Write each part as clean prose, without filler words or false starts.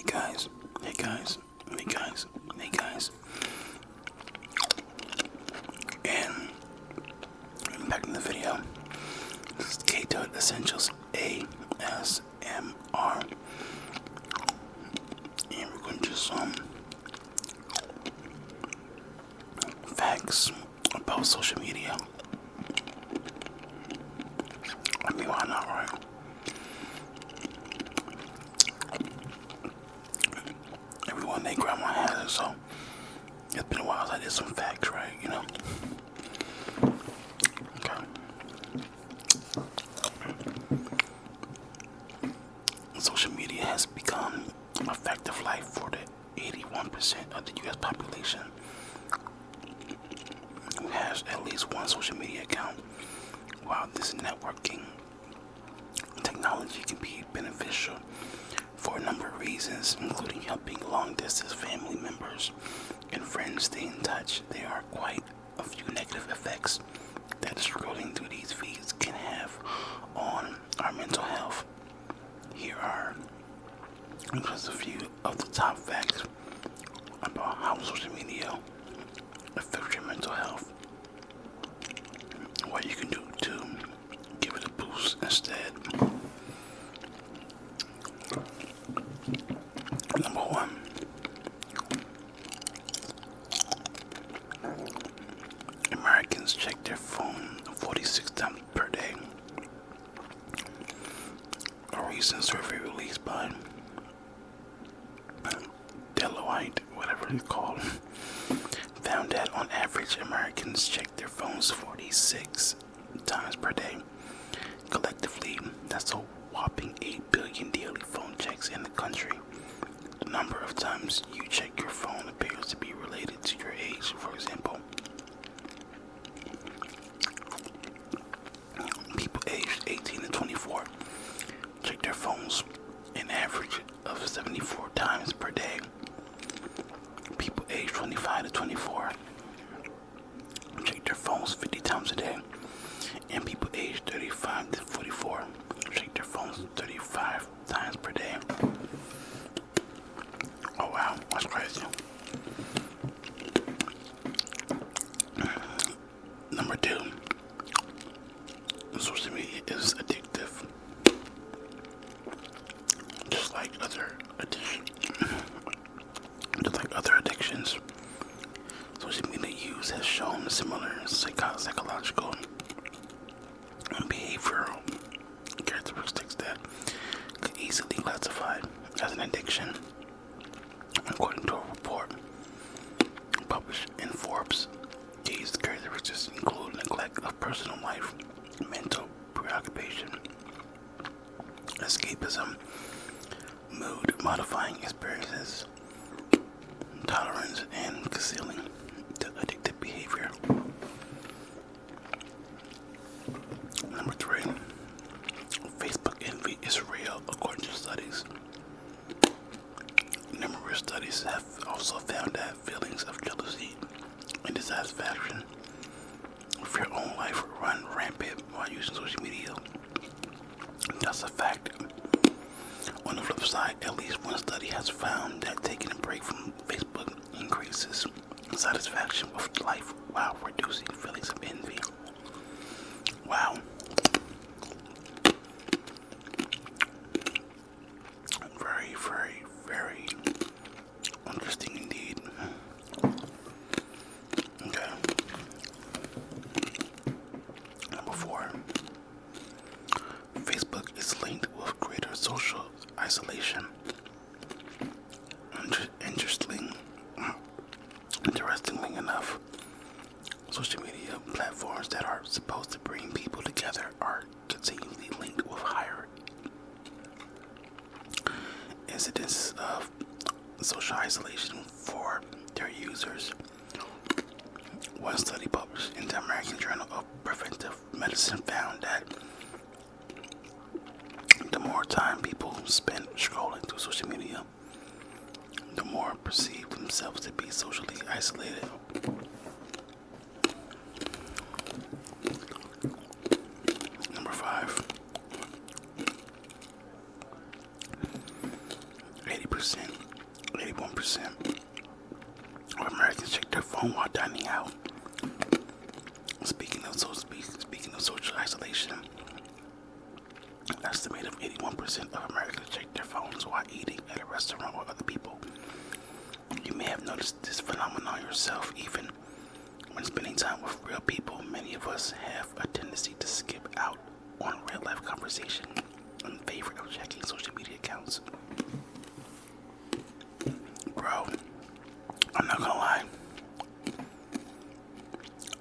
Hey guys, hey guys, hey guys, hey guys, and back in the video. This is Kae-Toad Essentials ASMR, and we're going to do some facts about social media. I mean, why not, right? Everyone, their grandma has it, so it's been a while since I did some facts, right? You know? Okay. Social media has become a fact of life for the 81% of the US population who has at least one social media account. While this networking technology can be beneficial for a number of reasons, including helping long-distance family members and friends stay in touch, there are quite a few negative effects that scrolling through these feeds can have on our mental health. Here are just a few of the top facts about how social media affects your mental health. What you can do to give it a boost instead. Number one, Americans check their phone 46 times per day. A recent survey released by Deloitte, whatever it's called, found that on average Americans check their phones 46 times per day. Collectively, that's a whopping 8 billion daily phone checks in the country. The number of times you check your phone appears to be related to your age. For example, people aged 18 to 24 check their phones an average of 74 times per day. People aged 25 to 24 check their phones 50 times a day. And people aged 35 to 44 check their phones 35 times per day. Oh wow, that's crazy. Number two, social media is addictive. Just like other addictions, social media use has shown similar psychological and behavioral characteristics that could easily be classified as an addiction. According to a report published in Forbes, these characteristics include neglect of personal life, mental preoccupation, escapism, mood modifying experiences, tolerance, and concealing the addictive behavior. Number three, Facebook envy is real according to studies. Numerous studies have also found that feelings of jealousy and dissatisfaction with your own life run rampant while using social media. That's a fact. On the flip side, at least one study has found that taking a break from Facebook increases satisfaction with life while reducing feelings of envy. Wow. Very, very, very interesting indeed. Okay. Number four. Facebook is linked with greater social isolation. Interestingly enough, social media platforms that are supposed to bring people together are continually linked with higher incidence of social isolation for their users. One study published in the American Journal of Preventive Medicine found that the more time people spend scrolling through social media, the more perceive themselves to be socially isolated. Number five, 80% 81% of Americans check their phone while dining out. Speaking of social isolation, an estimate of 81% of Americans check their phones while eating at a restaurant with other people. You may have noticed this phenomenon yourself. Even when spending time with real people, many of us have a tendency to skip out on real life conversation in favor of checking social media accounts. Bro, I'm not gonna lie.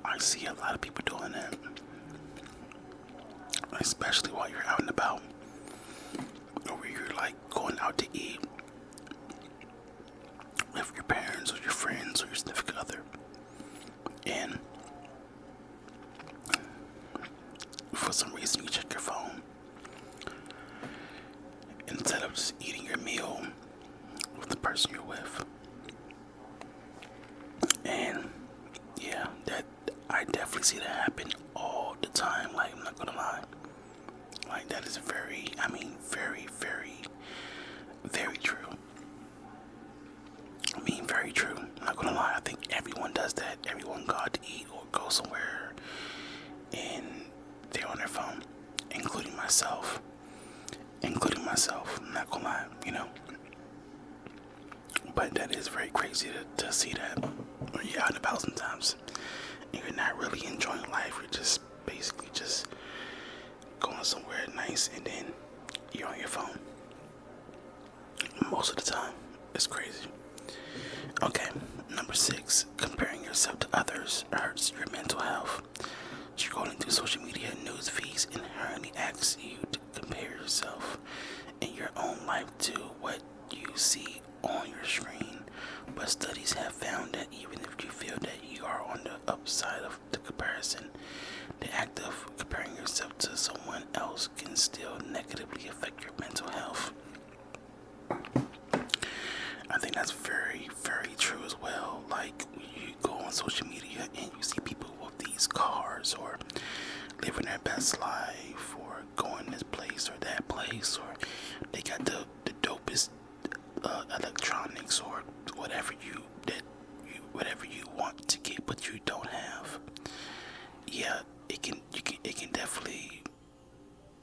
I see a lot of people doing that, especially while you're out and about, or where you're like going out to eat with your parents or your friends or your significant other, and for some reason you check your phone instead of just eating your meal with the person you're with. And yeah, that I definitely see that happen all the time. Like, I'm not gonna lie. Like, that is very true. Very true. I'm not gonna lie. I think everyone does that. Everyone go out to eat or go somewhere and they're on their phone, including myself. I'm not gonna lie, But that is very crazy to see that when you're out and about sometimes and you're not really enjoying life. You're just basically just going somewhere nice and then you're on your phone. Most of the time. It's crazy. Okay, number 6, comparing yourself to others hurts your mental health. Scrolling through social media news feeds inherently asks you to compare yourself in your own life to what you see on your screen. But studies have found that even if you feel that you are on the upside of the comparison, the act of comparing yourself to someone else can still negatively affect your mental health. I think that's very true as well. Like, you go on social media and you see people with these cars or living their best life or going this place or that place, or they got the dopest electronics or whatever you want to get but you don't have. Yeah, it can definitely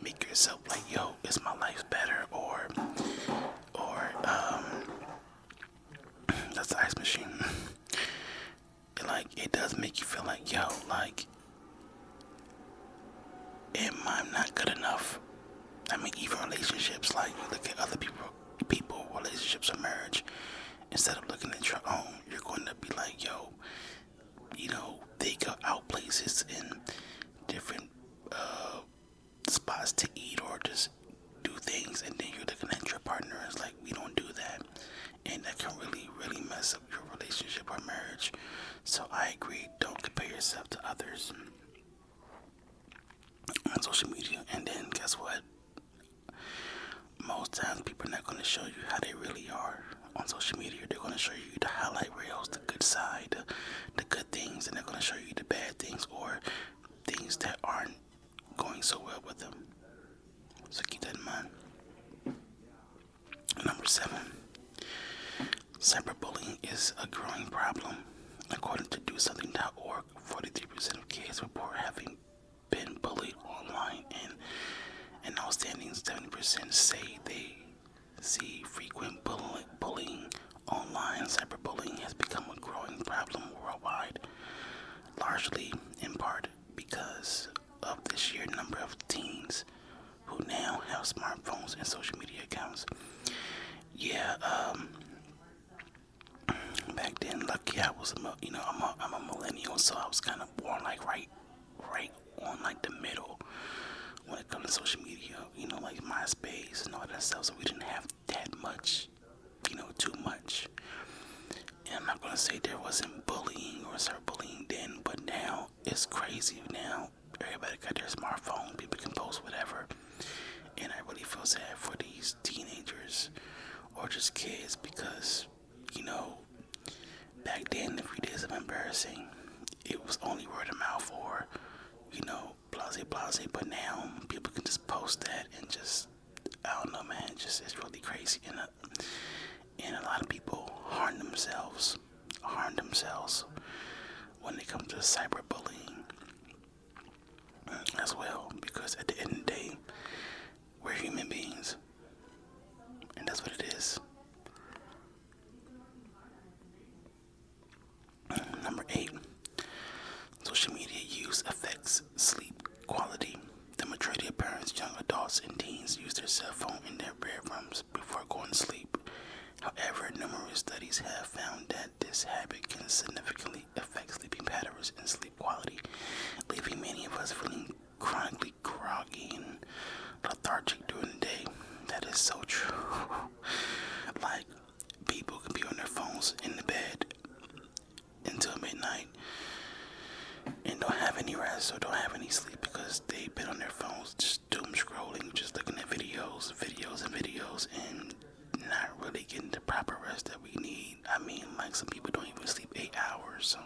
make yourself like, yo, is my life better, or that's the ice machine. Like, it does make you feel like, yo, like, am I not good enough? I mean, even relationships, like, you look at other people, relationships or marriage, instead of looking at your own, you're going to be like, yo, they go out places in different spots to eat or just do things, and then you're looking at your partner as like, we don't do that, and that can really mess up your relationship or marriage. So I agree, don't compare yourself to others on social media. And then guess what? Most times people are not going to show you how they really are on social media. They're going to show you the highlight reels, the good side, the good things, and they're going to show you the bad things or things that aren't going so well with them. So keep that in mind. Number 7, cyberbullying is a growing problem. According to DoSomething.org, 43% of kids report having been bullied online, and an outstanding 70% say they see frequent bullying online. Cyberbullying has become a growing problem worldwide, largely in part because of the sheer number of teens who now have smartphones and social media accounts. Yeah, back then, lucky I was, I'm a millennial, so I was kind of born like right on like the middle when it comes to social media, like MySpace and all that stuff. So we didn't have that much, too much. And I'm not gonna say there wasn't bullying or cyberbullying then, but now it's crazy. Now everybody got their smartphone, people can post whatever, and I really feel sad for these teenagers or just kids because, back then, if you did something embarrassing, it was only word of mouth or, blase, but now people can just post that and just, I don't know, man, it's really crazy. lot of people harm themselves when it comes to cyberbullying as well, because at the end of the day, we're human beings, and that's what it is. Number 8, social media use affects sleep quality. The majority of parents, young adults, and teens use their cell phone in their bedrooms before going to sleep. However, numerous studies have found that this habit can significantly affect sleeping patterns and sleep quality, leaving many of us feeling chronically groggy and lethargic during the day. That is so true. Like, people can be on their phones in the bed until midnight and don't have any rest or don't have any sleep because they've been on their phones just doom scrolling, just looking at videos, and not really getting the proper rest that we need. I mean, like, some people don't even sleep 8 hours, so,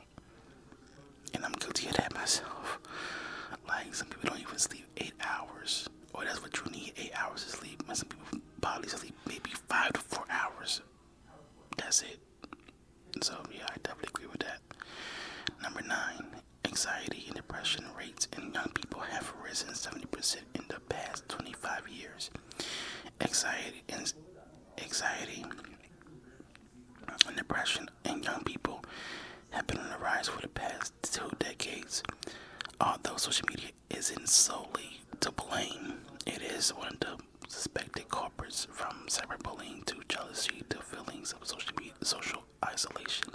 and I'm guilty of that myself. Like, some people don't even sleep 8 hours, or that's what you need, 8 hours of sleep. And some people probably sleep maybe 5 to 4 hours. That's it. So yeah, I definitely agree with that. Number 9, anxiety and depression rates in young people have risen 70% in the past 25 years. Anxiety and depression in young people have been on the rise for the past 2 decades. Although social media isn't solely to blame, it is one of the suspected culprits, from cyberbullying to jealousy to feelings of social isolation.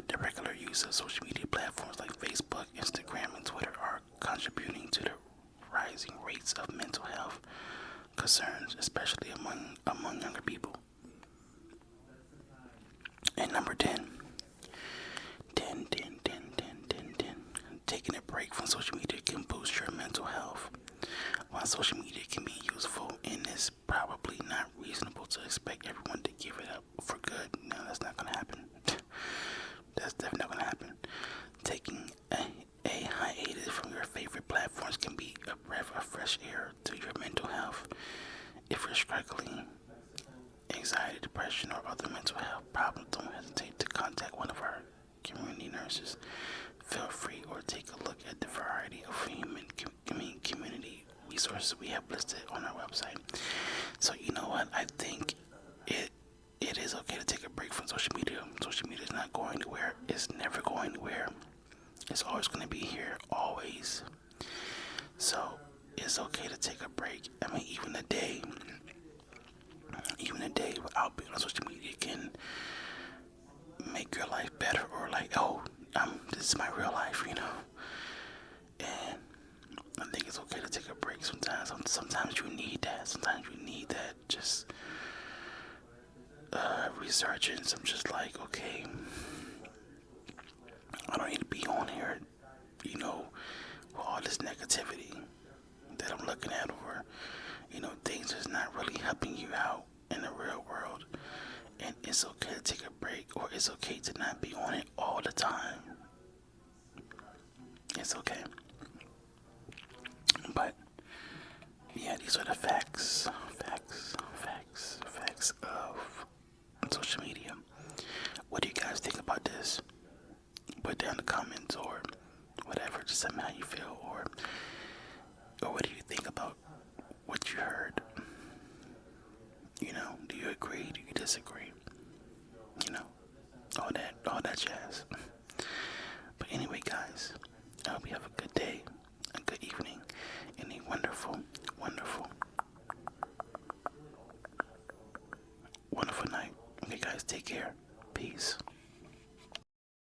The regular use of social media platforms like Facebook, Instagram, and Twitter are contributing to the rising rates of mental health concerns, especially among younger people. And number 10. Taking a break from social media can boost your mental health. While social media can be useful, and it's probably not reasonable to expect everyone to give it up for good. No, that's not going to happen. That's definitely not going to happen. Taking a hiatus from your favorite platforms can be a breath of fresh air to your mental health. If you're struggling anxiety, depression, or other mental health problems, don't hesitate to contact one of our community nurses. Feel free or take a look at the variety of community resources we have listed on our website. So you know what? I think it is okay to take a break from social media. Social media is not going anywhere. It's never going anywhere. It's always going to be here, always. So it's okay to take a break. I mean, even a day without being on social media can make your life better, or like, oh, this is my real life, you know. And I think it's okay to take a break sometimes. Sometimes you need that. Sometimes you need that just resurgence. I'm just like, okay, I don't need to be on here, you know, with all this negativity that I'm looking at, or, you know, things that's not really helping you out in the real world. And it's okay to take a break, or it's okay to not be on it all the time. It's okay. But yeah, these are the facts of social media. What do you guys think about this? Put down in the comments or whatever, just tell me how you feel, or what do you think about what you heard? You know, do you agree? Do you disagree? You know, all that jazz. But anyway, guys, I hope you have a good day, a good evening, and a wonderful, wonderful, wonderful night. Okay, guys, take care. Peace.